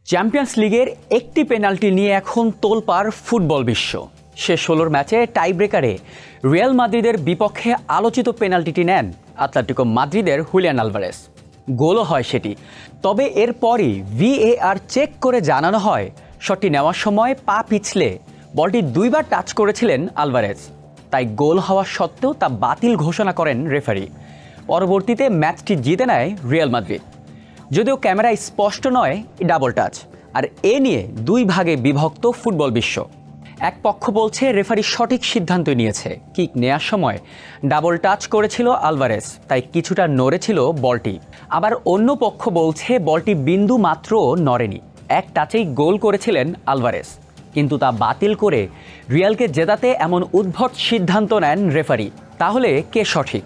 Champions লিগের একটি penalty নিয়ে এখন তোলপাড় ফুটবল বিশ্ব। শেষ 16 ম্যাচে টাই ব্রেকারে রিয়াল মাদ্রিদের বিপক্ষে আলোচিত পেনাল্টিটি নেন আতলেতিকো মাদ্রিদের হুলিয়ান আলভারেজ। গোলও হয় সেটি, তবে এরপরই ভিএআর চেক করে জানানো হয় শটটি নেওয়ার সময় পা পিছলে বলটি দুইবার টাচ করেছিলেন আলভারেজ, তাই গোল হওয়া সত্ত্বেও তা বাতিল ঘোষণা করেন রেফারি। পরবর্তীতে ম্যাচটি জিতে নেয় রিয়াল মাদ্রিদ। যদিও ক্যামেরায় স্পষ্ট নয় ডাবল টাচ, আর এ নিয়ে দুই ভাগে বিভক্ত ফুটবল বিশ্ব। এক পক্ষ বলছে রেফারি সঠিক সিদ্ধান্ত নিয়েছে, কিক নেয়ার সময় ডাবল টাচ করেছিল আলভারেজ, তাই কিছুটা নড়েছিল বলটি। আবার অন্য পক্ষ বলছে বলটি বিন্দু মাত্র নড়েনি, এক টাচেই গোল করেছিলেন আলভারেজ, কিন্তু তা বাতিল করে রিয়ালকে জেতাতে এমন উদ্ভট সিদ্ধান্ত নেন রেফারি। তাহলে কে সঠিক?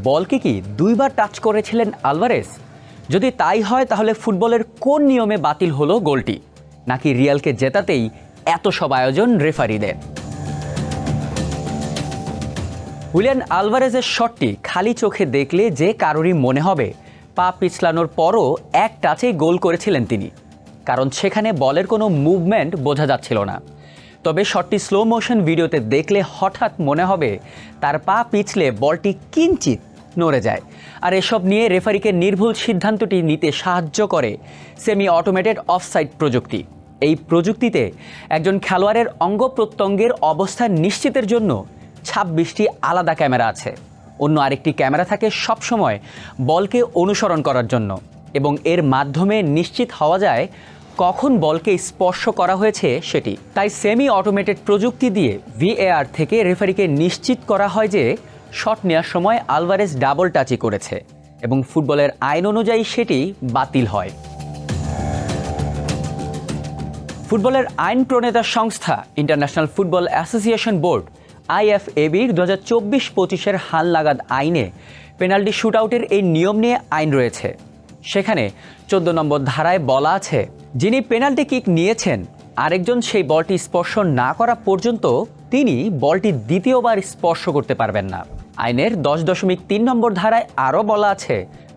বলকে কি দুইবার টাচ করেছিলেন আলভারেজ? যদি তাই হয় তাহলে ফুটবলের কোন নিয়মে বাতিল হলো গোলটি? নাকি রিয়ালকে জেতাতেই এত সব আয়োজন রেফারিদের? হুলিয়ান আলভারেজের শটটি খালি চোখে দেখলে যে কারোরই মনে হবে পা পিছলানোর পরও এক টাচেই গোল করেছিলেন তিনি, কারণ সেখানে বলের কোনো মুভমেন্ট বোঝা যাচ্ছিল না। তবে শটটি স্লো মোশন ভিডিওতে দেখলে হঠাৎ মনে হবে তার পা পিছলে বলটি কিঞ্চিত নড়ে যায়। আর এসব নিয়ে রেফারিকে নির্ভুল সিদ্ধান্তটি নিতে সাহায্য করে সেমি অটোমেটেড অফসাইড প্রযুক্তি। এই প্রযুক্তিতে একজন খেলোয়াড়ের অঙ্গ প্রত্যঙ্গের অবস্থান নিশ্চিতের জন্য 26টি আলাদা ক্যামেরা আছে। অন্য আরেকটি ক্যামেরা থাকে সবসময় বলকে অনুসরণ করার জন্য, এবং এর মাধ্যমে নিশ্চিত হওয়া যায় কখন বলকে স্পর্শ করা হয়েছে সেটি। তাই সেমি অটোমেটেড প্রযুক্তি দিয়ে ভিএআর থেকে রেফারিকে নিশ্চিত করা হয় যে শট নেওয়ার সময় আলভারেজ ডাবল টাচই করেছে, এবং ফুটবলের আইন অনুযায়ী সেটি বাতিল হয়। ফুটবলের আইন প্রণেতা সংস্থা ইন্টারন্যাশনাল ফুটবল অ্যাসোসিয়েশন বোর্ড IFABর 2024-25 হালনাগাদ আইনে পেনাল্টি শুটআউটের এই নিয়ম নিয়ে আইন রয়েছে। সেখানে 14 নম্বর ধারায় বলা আছে, যিনি পেনাল্টি কিক নিয়েছেন আরেকজন সেই বলটি স্পর্শ না করা পর্যন্ত তিনি বলটি দ্বিতীয়বার স্পর্শ করতে পারবেন না। আইনের 10.3 নম্বর ধারায় আরও বলা আছে,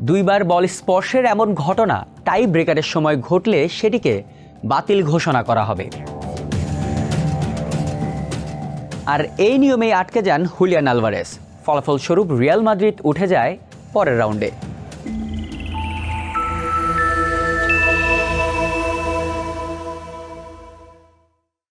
দুইবার বল স্পর্শের এমন ঘটনা টাই ব্রেকারের সময় ঘটলে সেটিকে বাতিল ঘোষণা করা হবে। আর এই নিয়মেই আটকে যান হুলিয়ান আলভারেজ। ফলাফলস্বরূপ রিয়াল মাদ্রিদ উঠে যায় পরের রাউন্ডে।